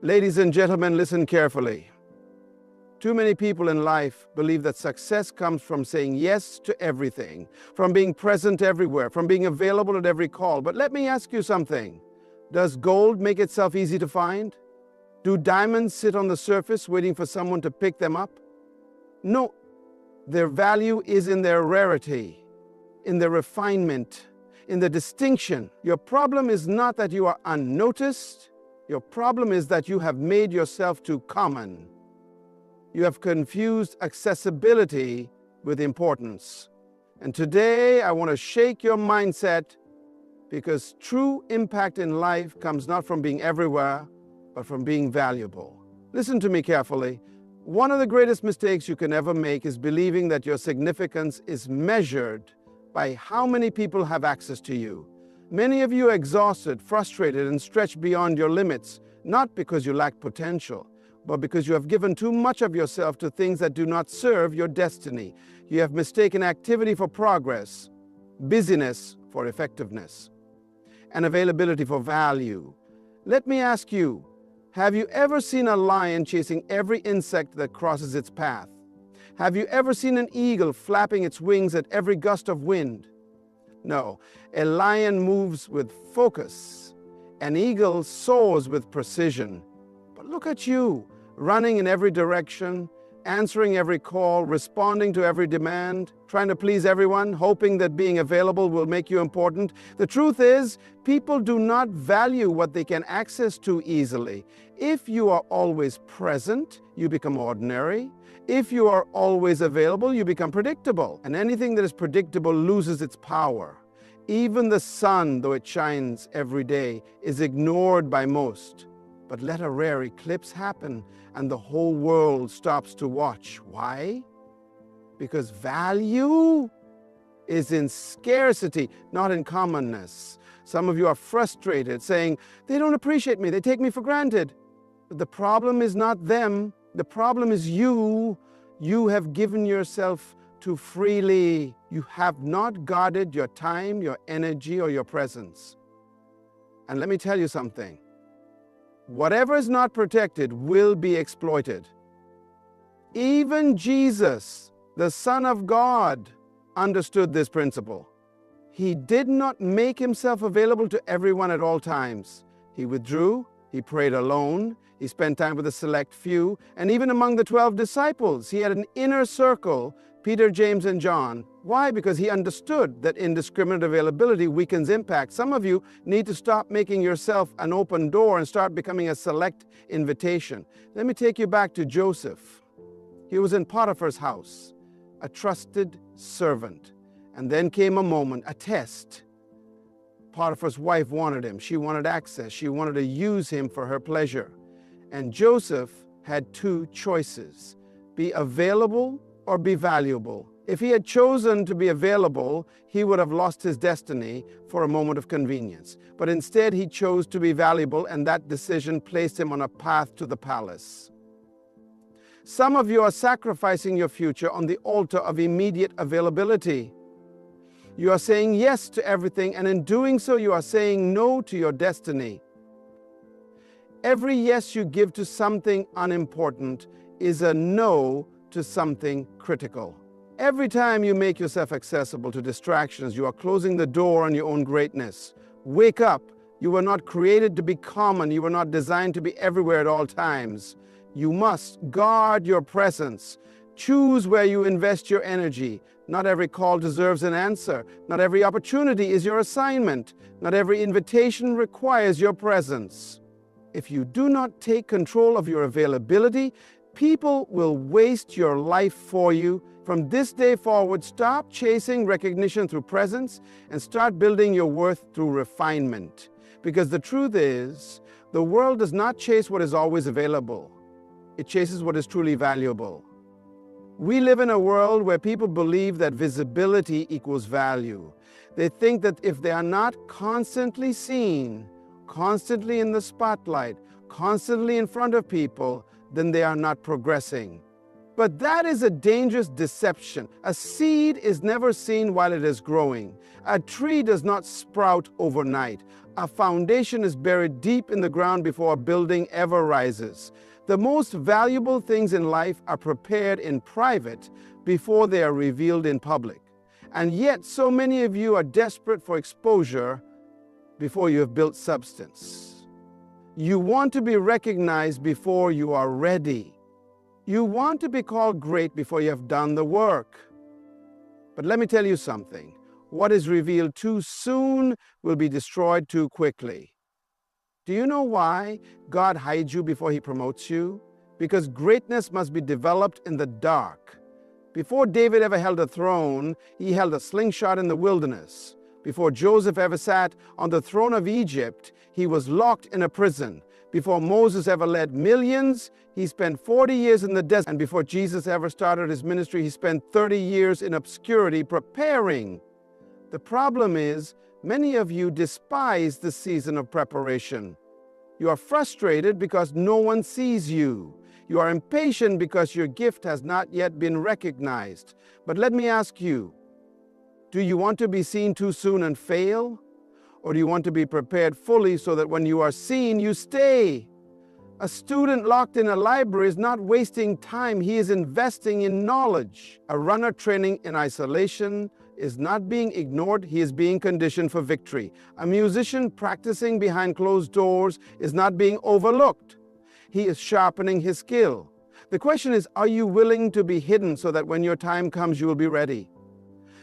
Ladies and gentlemen, listen carefully. Too many people in life believe that success comes from saying yes to everything, from being present everywhere, from being available at every call. But let me ask you something. Does gold make itself easy to find? Do diamonds sit on the surface waiting for someone to pick them up? No. Their value is in their rarity, in their refinement, in the distinction. Your problem is not that you are unnoticed. Your problem is that you have made yourself too common. You have confused accessibility with importance. And today I want to shake your mindset, because true impact in life comes not from being everywhere, but from being valuable. Listen to me carefully. One of the greatest mistakes you can ever make is believing that your significance is measured by how many people have access to you. Many of you are exhausted, frustrated, and stretched beyond your limits, not because you lack potential, but because you have given too much of yourself to things that do not serve your destiny. You have mistaken activity for progress, busyness for effectiveness, and availability for value. Let me ask you, have you ever seen a lion chasing every insect that crosses its path? Have you ever seen an eagle flapping its wings at every gust of wind? No, a lion moves with focus. An eagle soars with precision. But look at you, running in every direction, answering every call, responding to every demand, trying to please everyone, hoping that being available will make you important. The truth is, people do not value what they can access too easily. If you are always present, you become ordinary. If you are always available, you become predictable. And anything that is predictable loses its power. Even the sun, though it shines every day, is ignored by most. But let a rare eclipse happen, and the whole world stops to watch. Why? Because value is in scarcity, not in commonness. Some of you are frustrated, saying, they don't appreciate me, they take me for granted. But the problem is not them, the problem is you. You have given yourself too freely. You have not guarded your time, your energy, or your presence. And let me tell you something. Whatever is not protected will be exploited. Even Jesus, the Son of God, understood this principle. He did not make himself available to everyone at all times. He withdrew, he prayed alone, he spent time with a select few, and even among the 12 disciples, he had an inner circle, Peter, James, and John. Why? Because he understood that indiscriminate availability weakens impact. Some of you need to stop making yourself an open door and start becoming a select invitation. Let me take you back to Joseph. He was in Potiphar's house, a trusted servant. And then came a moment, a test. Potiphar's wife wanted him. She wanted access. She wanted to use him for her pleasure. And Joseph had two choices: be available or be valuable. If he had chosen to be available, he would have lost his destiny for a moment of convenience. But instead, he chose to be valuable, and that decision placed him on a path to the palace. Some of you are sacrificing your future on the altar of immediate availability. You are saying yes to everything, and in doing so, you are saying no to your destiny. Every yes you give to something unimportant is a no to something critical. Every time you make yourself accessible to distractions, you are closing the door on your own greatness. Wake up. You were not created to be common. You were not designed to be everywhere at all times. You must guard your presence. Choose where you invest your energy. Not every call deserves an answer. Not every opportunity is your assignment. Not every invitation requires your presence. If you do not take control of your availability, people will waste your life for you. From this day forward, stop chasing recognition through presence and start building your worth through refinement. Because the truth is, the world does not chase what is always available. It chases what is truly valuable. We live in a world where people believe that visibility equals value. They think that if they are not constantly seen, constantly in the spotlight, constantly in front of people, then they are not progressing. But that is a dangerous deception. A seed is never seen while it is growing. A tree does not sprout overnight. A foundation is buried deep in the ground before a building ever rises. The most valuable things in life are prepared in private before they are revealed in public. And yet, so many of you are desperate for exposure before you have built substance. You want to be recognized before you are ready. You want to be called great before you have done the work. But let me tell you something. What is revealed too soon will be destroyed too quickly. Do you know why God hides you before He promotes you? Because greatness must be developed in the dark. Before David ever held a throne, he held a slingshot in the wilderness. Before Joseph ever sat on the throne of Egypt, he was locked in a prison. Before Moses ever led millions, he spent 40 years in the desert. And before Jesus ever started his ministry, he spent 30 years in obscurity preparing. The problem is, many of you despise the season of preparation. You are frustrated because no one sees you. You are impatient because your gift has not yet been recognized. But let me ask you, do you want to be seen too soon and fail? Or do you want to be prepared fully so that when you are seen, you stay? A student locked in a library is not wasting time. He is investing in knowledge. A runner training in isolation is not being ignored. He is being conditioned for victory. A musician practicing behind closed doors is not being overlooked. He is sharpening his skill. The question is, are you willing to be hidden so that when your time comes, you will be ready?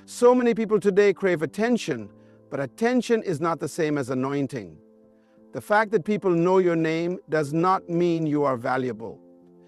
So many people today crave attention, but attention is not the same as anointing. The fact that people know your name does not mean you are valuable.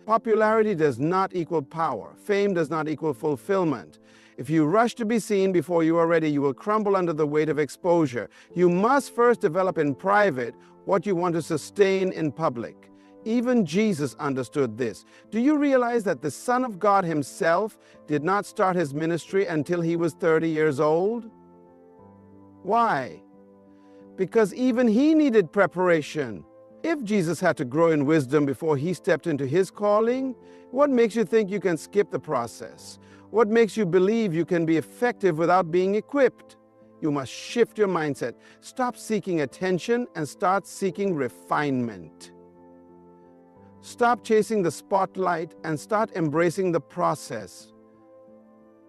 Popularity does not equal power. Fame does not equal fulfillment. If you rush to be seen before you are ready, you will crumble under the weight of exposure. You must first develop in private what you want to sustain in public. Even Jesus understood this. Do you realize that the Son of God himself did not start his ministry until he was 30 years old? Why? Because even he needed preparation. If Jesus had to grow in wisdom before he stepped into his calling, what makes you think you can skip the process? What makes you believe you can be effective without being equipped? You must shift your mindset. Stop seeking attention and start seeking refinement. Stop chasing the spotlight and start embracing the process.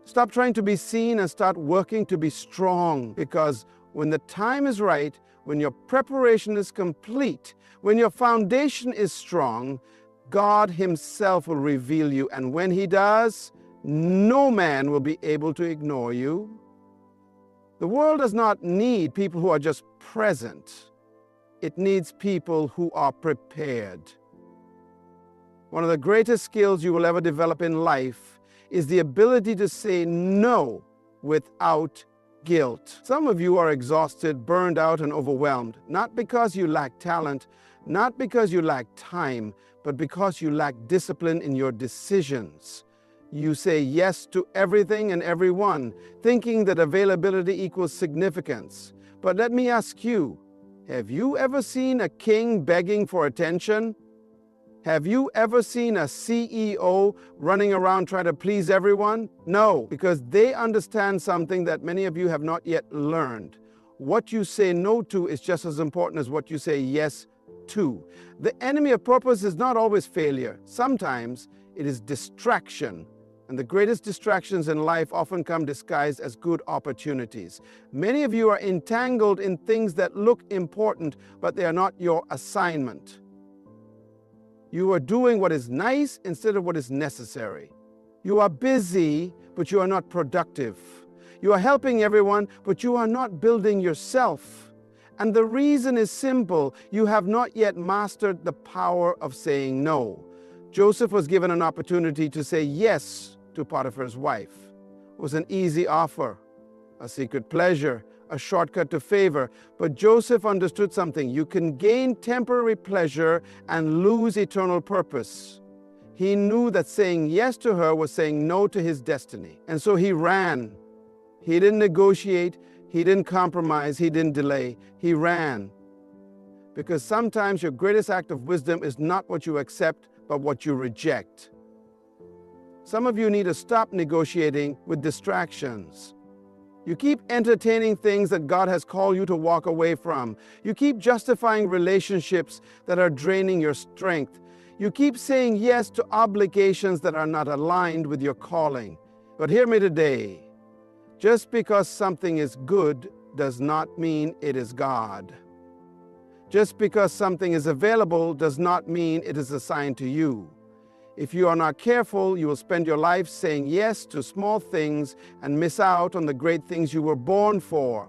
Stop trying to be seen and start working to be strong, because when the time is right, when your preparation is complete, when your foundation is strong, God himself will reveal you. And when he does, no man will be able to ignore you. The world does not need people who are just present. It needs people who are prepared. One of the greatest skills you will ever develop in life is the ability to say no without guilt. Some of you are exhausted, burned out, and overwhelmed, not because you lack talent, not because you lack time, but because you lack discipline in your decisions. You say yes to everything and everyone, thinking that availability equals significance. But let me ask you, have you ever seen a king begging for attention? Have you ever seen a CEO running around trying to please everyone? No, because they understand something that many of you have not yet learned. What you say no to is just as important as what you say yes to. The enemy of purpose is not always failure. Sometimes it is distraction. And the greatest distractions in life often come disguised as good opportunities. Many of you are entangled in things that look important, but they are not your assignment. You are doing what is nice instead of what is necessary. You are busy, but you are not productive. You are helping everyone, but you are not building yourself. And the reason is simple. You have not yet mastered the power of saying no. Joseph was given an opportunity to say yes to Potiphar's wife. It was an easy offer, a secret pleasure, a shortcut to favor. But Joseph understood something. You can gain temporary pleasure and lose eternal purpose. He knew that saying yes to her was saying no to his destiny. And so he ran. He didn't negotiate. He didn't compromise. He didn't delay. He ran. Because sometimes your greatest act of wisdom is not what you accept, but what you reject. Some of you need to stop negotiating with distractions. You keep entertaining things that God has called you to walk away from. You keep justifying relationships that are draining your strength. You keep saying yes to obligations that are not aligned with your calling. But hear me today. Just because something is good does not mean it is God. Just because something is available does not mean it is assigned to you. If you are not careful, you will spend your life saying yes to small things and miss out on the great things you were born for.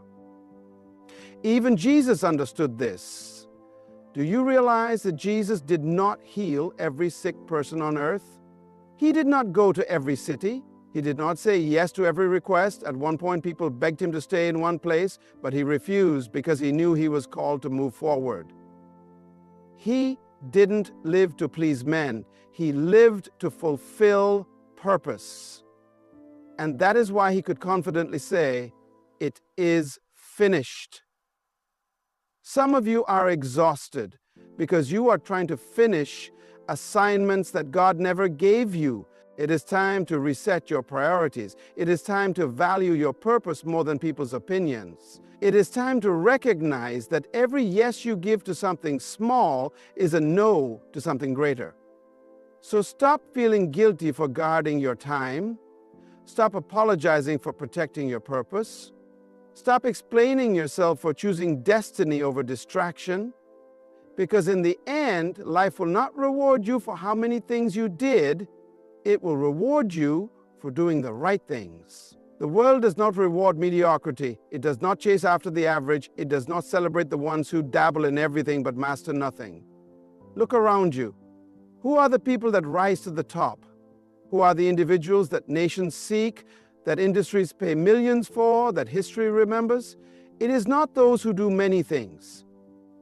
Even Jesus understood this. Do you realize that Jesus did not heal every sick person on earth? He did not go to every city. He did not say yes to every request. At one point, people begged him to stay in one place, but he refused because he knew he was called to move forward. He didn't live to please men. He lived to fulfill purpose. And that is why he could confidently say, "It is finished." Some of you are exhausted because you are trying to finish assignments that God never gave you. It is time to reset your priorities. It is time to value your purpose more than people's opinions. It is time to recognize that every yes you give to something small is a no to something greater. So stop feeling guilty for guarding your time. Stop apologizing for protecting your purpose. Stop explaining yourself for choosing destiny over distraction. Because in the end, life will not reward you for how many things you did. It will reward you for doing the right things. The world does not reward mediocrity. It does not chase after the average. It does not celebrate the ones who dabble in everything but master nothing. Look around you. Who are the people that rise to the top? Who are the individuals that nations seek, that industries pay millions for, that history remembers? It is not those who do many things.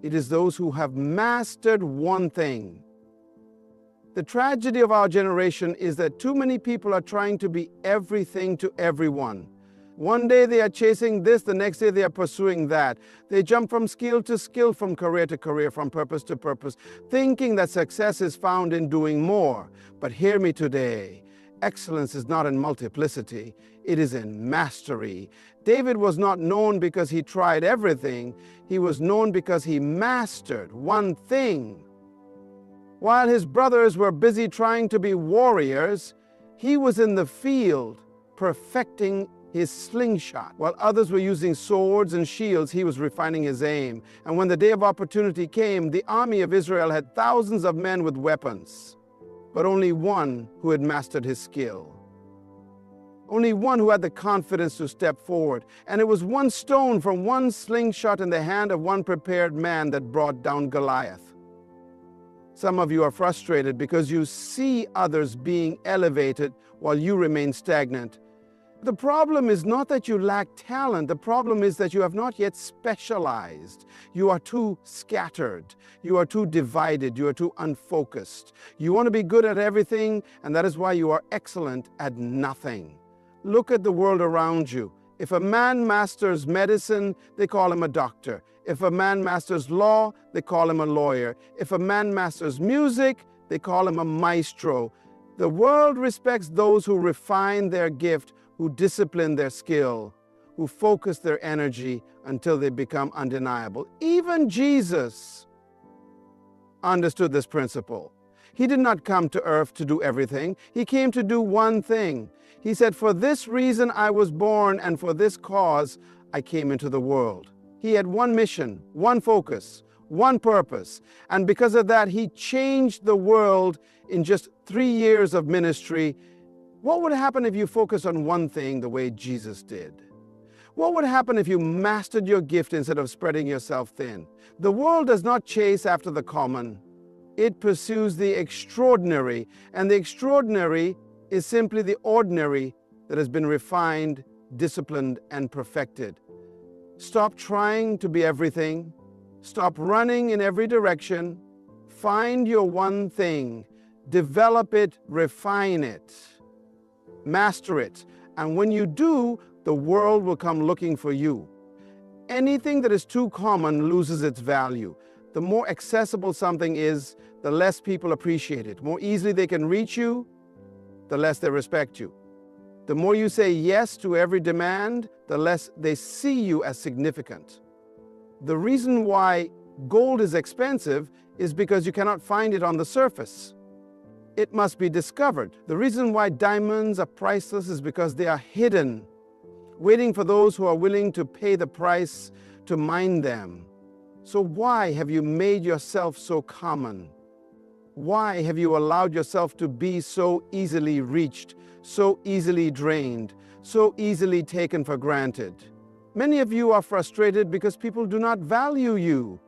It is those who have mastered one thing. The tragedy of our generation is that too many people are trying to be everything to everyone. One day they are chasing this, the next day they are pursuing that. They jump from skill to skill, from career to career, from purpose to purpose, thinking that success is found in doing more. But hear me today. Excellence is not in multiplicity, it is in mastery. David was not known because he tried everything. He was known because he mastered one thing. While his brothers were busy trying to be warriors, he was in the field perfecting his slingshot. While others were using swords and shields, he was refining his aim. And when the day of opportunity came, the army of Israel had thousands of men with weapons, but only one who had mastered his skill. Only one who had the confidence to step forward. And it was one stone from one slingshot in the hand of one prepared man that brought down Goliath. Some of you are frustrated because you see others being elevated while you remain stagnant. The problem is not that you lack talent. The problem is that you have not yet specialized. You are too scattered. You are too divided. You are too unfocused. You want to be good at everything, and that is why you are excellent at nothing. Look at the world around you. If a man masters medicine, they call him a doctor. If a man masters law, they call him a lawyer. If a man masters music, they call him a maestro. The world respects those who refine their gift, who discipline their skill, who focus their energy until they become undeniable. Even Jesus understood this principle. He did not come to earth to do everything. He came to do one thing. He said, "For this reason I was born, and for this cause I came into the world." He had one mission, one focus, one purpose. And because of that, he changed the world in just 3 years of ministry. What would happen if you focused on one thing the way Jesus did? What would happen if you mastered your gift instead of spreading yourself thin? The world does not chase after the common. It pursues the extraordinary. And the extraordinary is simply the ordinary that has been refined, disciplined, and perfected. Stop trying to be everything. Stop running in every direction. Find your one thing. Develop it, refine it, master it. And when you do, the world will come looking for you. Anything that is too common loses its value. The more accessible something is, the less people appreciate it. More easily they can reach you, the less they respect you. The more you say yes to every demand, the less they see you as significant. The reason why gold is expensive is because you cannot find it on the surface. It must be discovered. The reason why diamonds are priceless is because they are hidden, waiting for those who are willing to pay the price to mine them. So why have you made yourself so common? Why have you allowed yourself to be so easily reached, so easily drained, so easily taken for granted? Many of you are frustrated because people do not value you.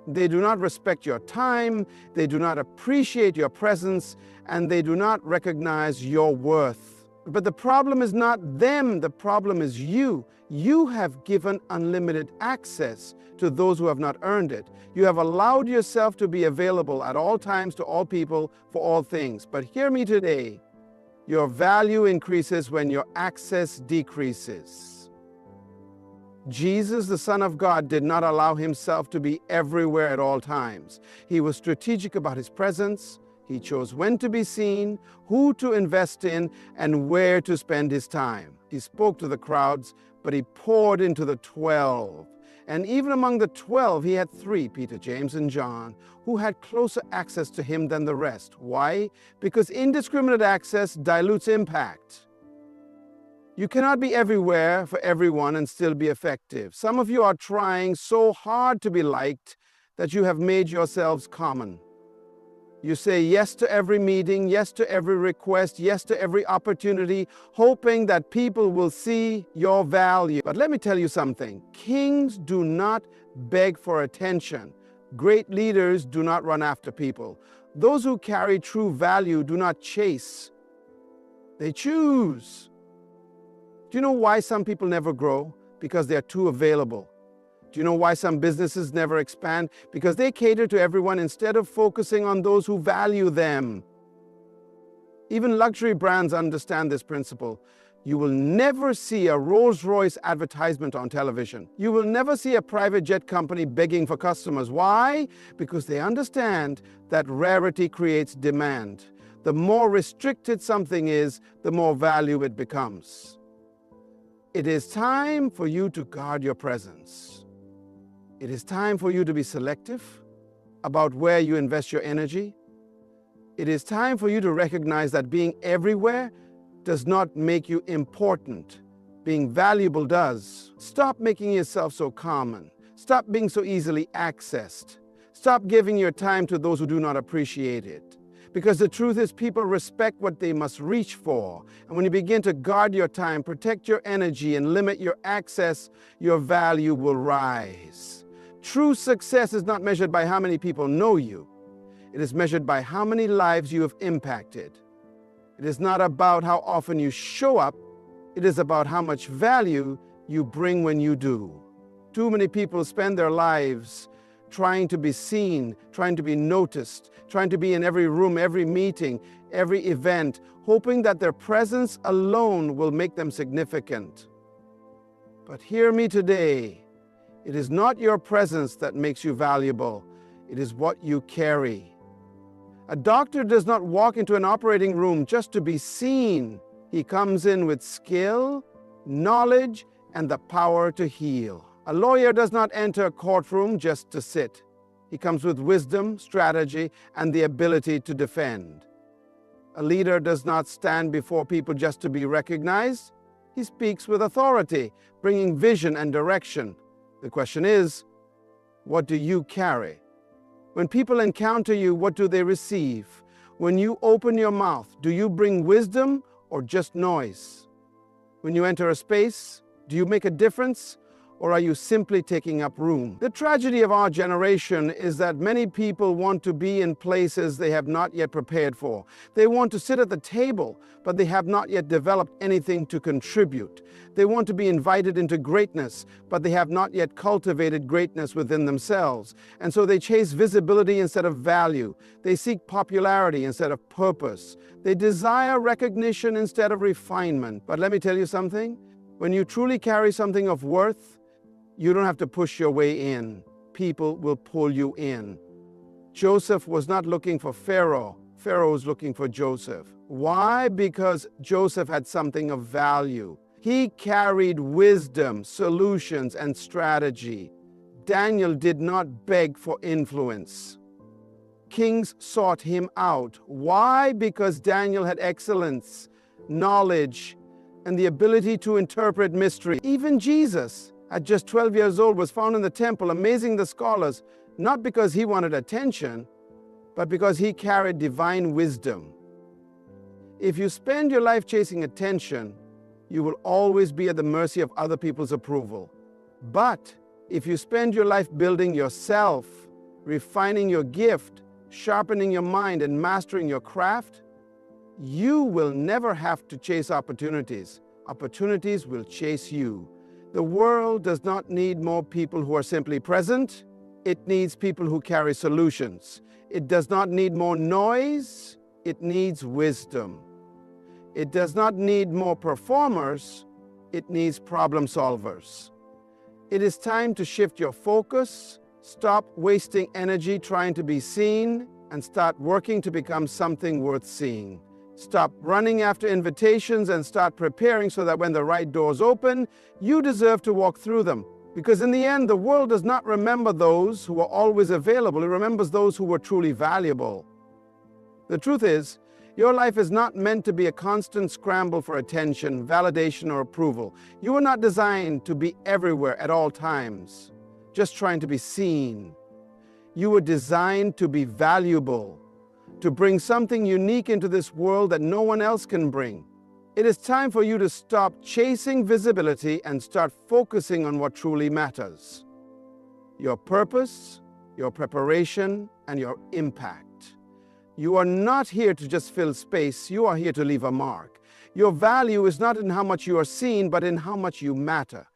They do not respect your time, they do not appreciate your presence, and they do not recognize your worth. But the problem is not them, the problem is you. You have given unlimited access to those who have not earned it. You have allowed yourself to be available at all times to all people for all things. But hear me today, your value increases when your access decreases. Jesus, the Son of God, did not allow himself to be everywhere at all times. He was strategic about his presence. He chose when to be seen, who to invest in, and where to spend his time. He spoke to the crowds, but he poured into the 12. And even among the 12, he had 3, Peter, James, and John, who had closer access to him than the rest. Why? Because indiscriminate access dilutes impact. You cannot be everywhere for everyone and still be effective. Some of you are trying so hard to be liked that you have made yourselves common. You say yes to every meeting, yes to every request, yes to every opportunity, hoping that people will see your value. But let me tell you something. Kings do not beg for attention. Great leaders do not run after people. Those who carry true value do not chase. They choose. Do you know why some people never grow? Because they're too available. Do you know why some businesses never expand? Because they cater to everyone instead of focusing on those who value them. Even luxury brands understand this principle. You will never see a Rolls-Royce advertisement on television. You will never see a private jet company begging for customers. Why? Because they understand that rarity creates demand. The more restricted something is, the more value it becomes. It is time for you to guard your presence. It is time for you to be selective about where you invest your energy. It is time for you to recognize that being everywhere does not make you important. Being valuable does. Stop making yourself so common. Stop being so easily accessed. Stop giving your time to those who do not appreciate it. Because the truth is, people respect what they must reach for. And when you begin to guard your time, protect your energy, and limit your access, your value will rise. True success is not measured by how many people know you. It is measured by how many lives you have impacted. It is not about how often you show up. It is about how much value you bring when you do. Too many people spend their lives trying to be seen, trying to be noticed, trying to be in every room, every meeting, every event, hoping that their presence alone will make them significant. But hear me today. It is not your presence that makes you valuable. It is what you carry. A doctor does not walk into an operating room just to be seen. He comes in with skill, knowledge, and the power to heal. A lawyer does not enter a courtroom just to sit. He comes with wisdom, strategy, and the ability to defend. A leader does not stand before people just to be recognized. He speaks with authority, bringing vision and direction. The question is, what do you carry? When people encounter you, what do they receive? When you open your mouth, do you bring wisdom or just noise? When you enter a space, do you make a difference, or are you simply taking up room? The tragedy of our generation is that many people want to be in places they have not yet prepared for. They want to sit at the table, but they have not yet developed anything to contribute. They want to be invited into greatness, but they have not yet cultivated greatness within themselves. And so they chase visibility instead of value. They seek popularity instead of purpose. They desire recognition instead of refinement. But let me tell you something. When you truly carry something of worth, you don't have to push your way in. People will pull you in. Joseph was not looking for Pharaoh. Pharaoh was looking for Joseph. Why? Because Joseph had something of value. He carried wisdom, solutions, and strategy. Daniel did not beg for influence. Kings sought him out. Why? Because Daniel had excellence, knowledge, and the ability to interpret mystery. Even Jesus, at just 12 years old, was found in the temple, amazing the scholars, not because he wanted attention, but because he carried divine wisdom. If you spend your life chasing attention, you will always be at the mercy of other people's approval. But if you spend your life building yourself, refining your gift, sharpening your mind, and mastering your craft, you will never have to chase opportunities. Opportunities will chase you. The world does not need more people who are simply present. It needs people who carry solutions. It does not need more noise. It needs wisdom. It does not need more performers. It needs problem solvers. It is time to shift your focus, stop wasting energy trying to be seen, and start working to become something worth seeing. Stop running after invitations and start preparing so that when the right doors open, you deserve to walk through them. Because in the end, the world does not remember those who are always available. It remembers those who were truly valuable. The truth is, your life is not meant to be a constant scramble for attention, validation, or approval. You are not designed to be everywhere at all times, just trying to be seen. You were designed to be valuable, to bring something unique into this world that no one else can bring. It is time for you to stop chasing visibility and start focusing on what truly matters: your purpose, your preparation, and your impact. You are not here to just fill space. You are here to leave a mark. Your value is not in how much you are seen, but in how much you matter.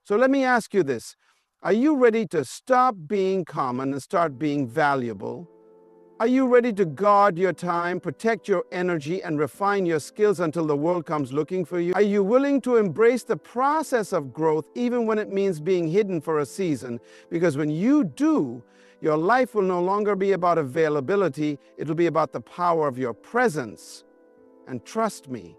So let me ask you this. Are you ready to stop being common and start being valuable? Are you ready to guard your time, protect your energy, and refine your skills until the world comes looking for you? Are you willing to embrace the process of growth even when it means being hidden for a season? Because when you do, your life will no longer be about availability. It'll be about the power of your presence. And trust me,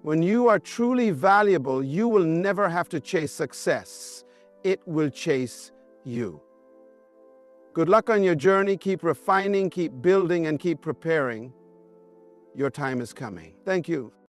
when you are truly valuable, you will never have to chase success. It will chase you. Good luck on your journey. Keep refining, keep building, and keep preparing. Your time is coming. Thank you.